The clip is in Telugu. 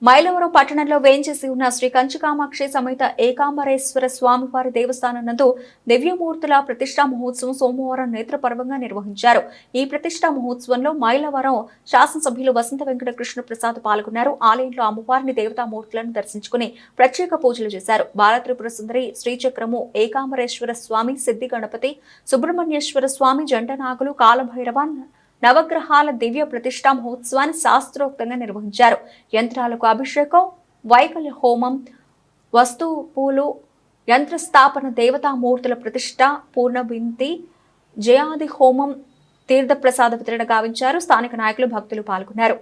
మైలవరం పట్టణంలో వేంచేసి ఉన్న శ్రీ కంచికామాక్షి సమేత ఏకాంబరేశ్వర స్వామివారి దేవస్థానం నందు దివ్యమూర్తుల ప్రతిష్టా మహోత్సవం సోమవారం నేత్రపర్వంగా నిర్వహించారు. ఈ ప్రతిష్టా మహోత్సవంలో మైలవరం శాసనసభ్యులు వసంత వెంకట కృష్ణ ప్రసాద్ పాల్గొన్నారు. ఆలయంలో అమ్మవారిని దేవతామూర్తులను దర్శించుకుని ప్రత్యేక పూజలు చేశారు. బాలత్రిపుర సుందరి, శ్రీచక్రము, ఏకాంబరేశ్వర స్వామి, సిద్ధి గణపతి, సుబ్రహ్మణ్యేశ్వర స్వామి, జంటనాగులు, కాలభైరవ నవగ్రహాల దివ్య ప్రతిష్టా మహోత్సవాన్ని శాస్త్రోక్తంగా నిర్వహించారు. యంత్రాలకు అభిషేకం, వైకల్య హోమం, వస్తు పూలు, యంత్రస్థాపన, దేవతామూర్తుల ప్రతిష్ట, పూర్ణబింతి, జయాది హోమం, తీర్థప్రసాద వితరణ గావించారు. స్థానిక నాయకులు, భక్తులు పాల్గొన్నారు.